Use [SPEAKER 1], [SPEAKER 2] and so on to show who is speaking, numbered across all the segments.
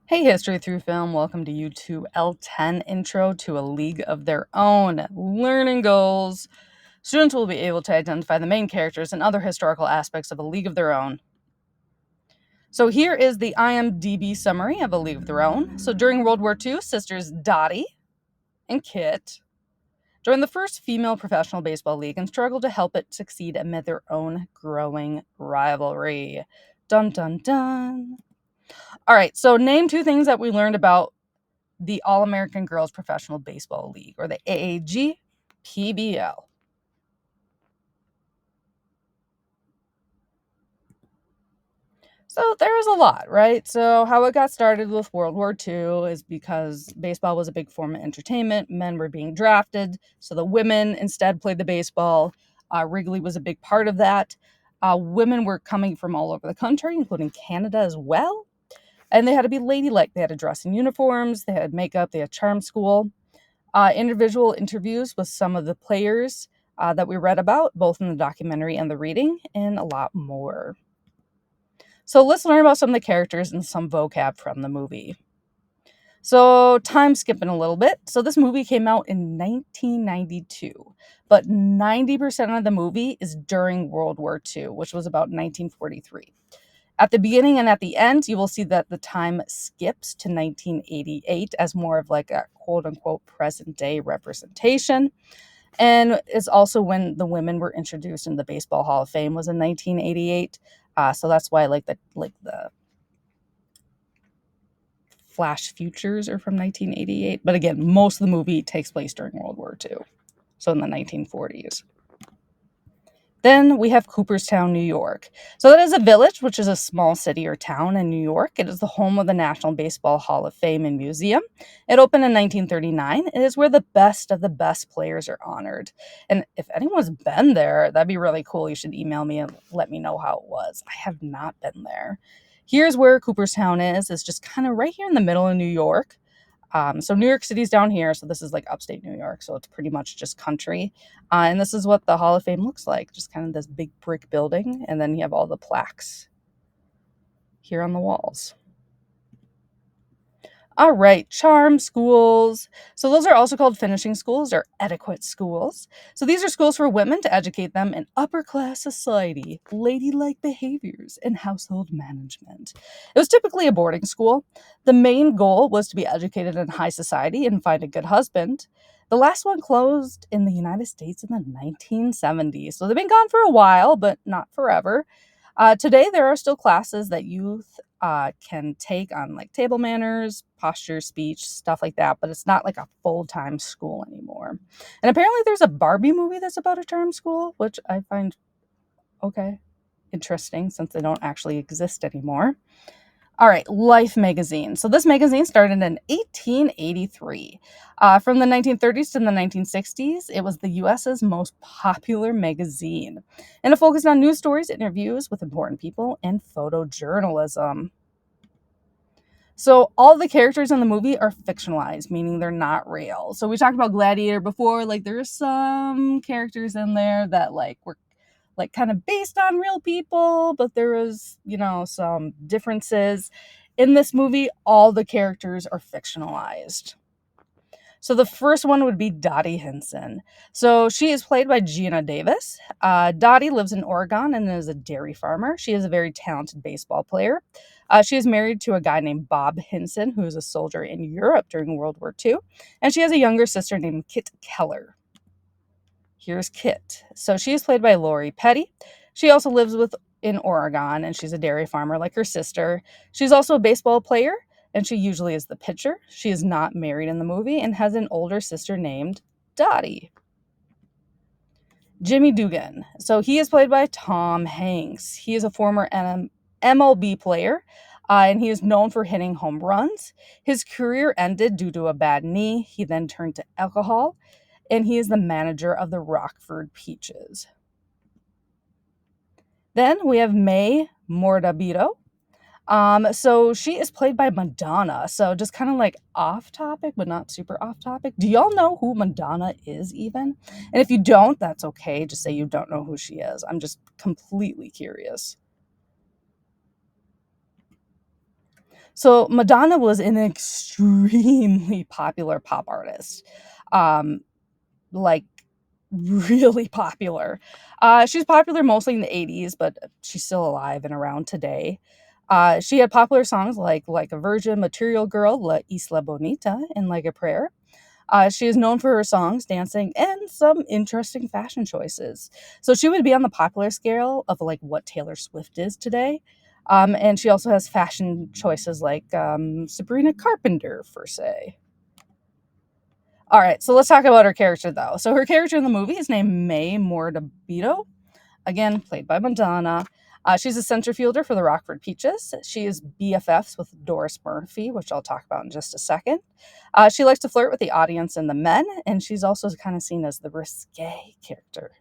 [SPEAKER 1] Hey, History Through Film, welcome to U2-L10 Intro to a League of Their Own. Learning goals. Students will be able to identify the main characters and other historical aspects of a League of Their Own. So here is the IMDb summary of A League of Their Own. So during World War II, sisters Dottie and Kit joined the first female professional baseball league and struggled to help it succeed amid their own growing rivalry. Dun dun dun. All right, so name two things that we learned about the All-American Girls Professional Baseball League, or the AAG PBL. So there was a lot, right? So how it got started with World War II is because baseball was a big form of entertainment. Men were being drafted, so the women instead played the baseball. Wrigley was a big part of that. Women were coming from all over the country, including Canada as well. And they had to be ladylike. They had to dress in uniforms. They had makeup. They had charm school. Individual interviews with some of the players that we read about, both in the documentary and the reading, and a lot more. So let's learn about some of the characters and some vocab from the movie. So time skipping a little bit. So this movie came out in 1992, but 90% of the movie is during World War II, which was about 1943. At the beginning and at the end, you will see that the time skips to 1988 as more of like a quote unquote present day representation. And it's also when the women were introduced in the Baseball Hall of Fame was in 1988. So that's why like the flash futures are from 1988. But again, most of the movie takes place during World War II. So in the 1940s. Then we have Cooperstown, New York. So that is a village, which is a small city or town in New York. It is the home of the National Baseball Hall of Fame and Museum. It opened in 1939. It is where the best of the best players are honored. And if anyone's been there, that'd be really cool. You should email me and let me know how it was. I have not been there. Here's where Cooperstown is. It's just kind of right here in the middle of New York. So New York City's down here. So this is like upstate New York. So it's pretty much just country. And this is what the Hall of Fame looks like. Just kind of this big brick building. And then you have all the plaques here on the walls. All right, charm schools. So those are also called finishing schools or etiquette schools. So these are schools for women to educate them in upper class society, ladylike behaviors, and household management. It was typically a boarding school. The main goal was to be educated in high society and find a good husband. The last one closed in the United States in the 1970s. So they've been gone for a while, but not forever. Today, there are still classes that youth can take on like table manners, posture, speech, stuff like that, but it's not like a full time school anymore. And apparently, there's a Barbie movie that's about a charm school, which I find okay, interesting since they don't actually exist anymore. All right, Life magazine. So this magazine started in 1883. From the 1930s to the 1960s, it was the US's most popular magazine. And it focused on news stories, interviews with important people, and photojournalism. So all the characters in the movie are fictionalized, meaning they're not real. So we talked about Gladiator before. Like there's some characters in there that like were like kind of based on real people, but there was, some differences. In this movie, all the characters are fictionalized. So the first one would be Dottie Hinson. So she is played by Gina Davis. Dottie lives in Oregon and is a dairy farmer. She is a very talented baseball player. She is married to a guy named Bob Hinson, who is a soldier in Europe during World War II. And she has a younger sister named Kit Keller. Here's Kit. So she is played by Lori Petty. She also lives in Oregon, and she's a dairy farmer like her sister. She's also a baseball player, and she usually is the pitcher. She is not married in the movie and has an older sister named Dottie. Jimmy Dugan. So he is played by Tom Hanks. He is a former MLB player, and he is known for hitting home runs. His career ended due to a bad knee. He then turned to alcohol, and he is the manager of the Rockford Peaches. Then we have May Mortabito. So she is played by Madonna. So just kind of like off topic, but not super off topic. Do y'all know who Madonna is even? And if you don't, that's okay. Just say you don't know who she is. I'm just completely curious. So Madonna was an extremely popular pop artist. Um, like really popular. She's popular mostly in the 80s, but she's still alive and around today. She had popular songs like a Virgin, Material Girl, La Isla Bonita, and Like a Prayer. She is known for her songs, dancing, and some interesting fashion choices. So she would be on the popular scale of like what Taylor Swift is today. And she also has fashion choices like Sabrina Carpenter, for say. All right, so let's talk about her character though. So her character in the movie is named May Mortabito, again played by Madonna. She's a center fielder for the Rockford Peaches. She is BFFs with Doris Murphy, which I'll talk about in just a second. She likes to flirt with the audience and the men, and she's also kind of seen as the risque character.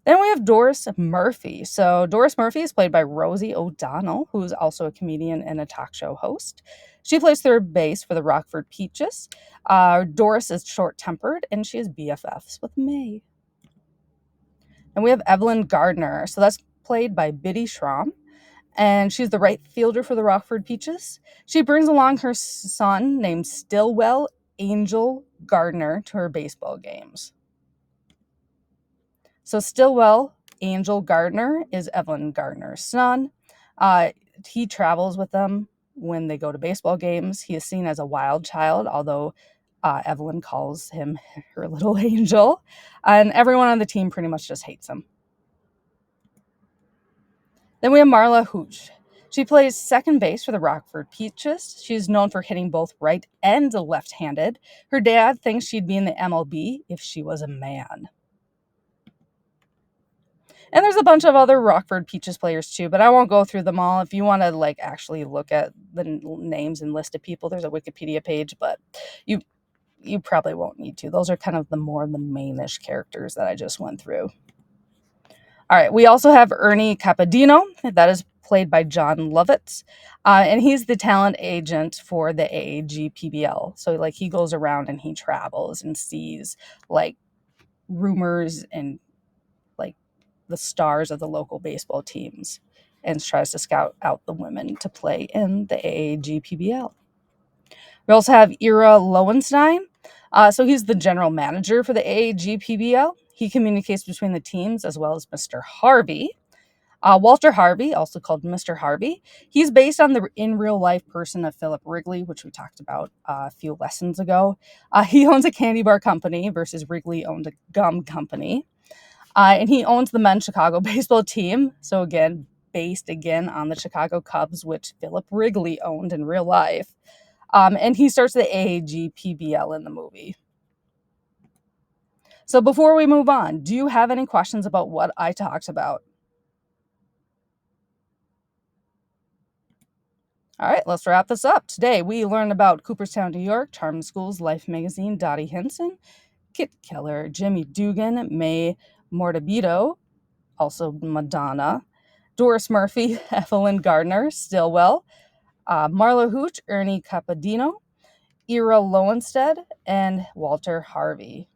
[SPEAKER 1] Then we have Doris Murphy. So Doris Murphy is played by Rosie O'Donnell, who is also a comedian and a talk show host. She plays third base for the Rockford Peaches. Doris is short-tempered, and she is BFFs with May. And we have Evelyn Gardner. So that's played by Biddy Schramm, and she's the right fielder for the Rockford Peaches. She brings along her son named Stillwell Angel Gardner to her baseball games. So Stillwell Angel Gardner is Evelyn Gardner's son. Uh, he travels with them when they go to baseball games. He is seen as a wild child, although Evelyn calls him her little angel. And everyone on the team pretty much just hates him. Then we have Marla Hooch. She plays second base for the Rockford Peaches. She's known for hitting both right and left-handed. Her dad thinks she'd be in the MLB if she was a man. And there's a bunch of other Rockford Peaches players too, but I won't go through them all. If you want to like actually look at the names and list of people, there's a Wikipedia page, but you probably won't need to. Those are kind of the mainish characters that I just went through. All right, we also have Ernie Capadino. That is played by John Lovitz. And he's the talent agent for the AAGPBL. So like he goes around and he travels and sees like rumors and like the stars of the local baseball teams and tries to scout out the women to play in the AAGPBL. We also have Ira Lowenstein. So he's the general manager for the AAGPBL. He communicates between the teams as well as Mr. Harvey. Walter Harvey, also called Mr. Harvey, he's based on the in real life person of Philip Wrigley, which we talked about a few lessons ago. He owns a candy bar company versus Wrigley owned a gum company. And he owns the men's Chicago baseball team. So again, based again on the Chicago Cubs, which Philip Wrigley owned in real life. And he starts the AAGPBL in the movie. So before we move on, do you have any questions about what I talked about? All right, let's wrap this up. Today, we learned about Cooperstown, New York, Charm Schools, Life Magazine, Dottie Hinson, Kit Keller, Jimmy Dugan, May Mortabito, also Madonna, Doris Murphy, Evelyn Gardner, Stillwell, Marla Hooch, Ernie Capadino, Ira Lowenstead, and Walter Harvey.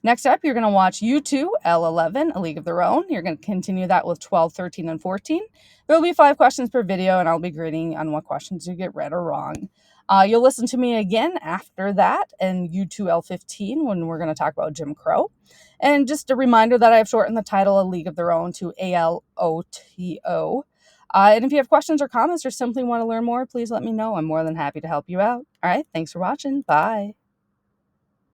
[SPEAKER 1] Next up, you're going to watch U2-L10, A League of Their Own. You're going to continue that with 12, 13, and 14. There will be 5 questions per video, and I'll be grading on what questions you get right or wrong. You'll listen to me again after that and U2-L15 when we're going to talk about Jim Crow. And just a reminder that I have shortened the title A League of Their Own to ALOTO. And if you have questions or comments or simply want to learn more, please let me know. I'm more than happy to help you out. All right, thanks for watching. Bye.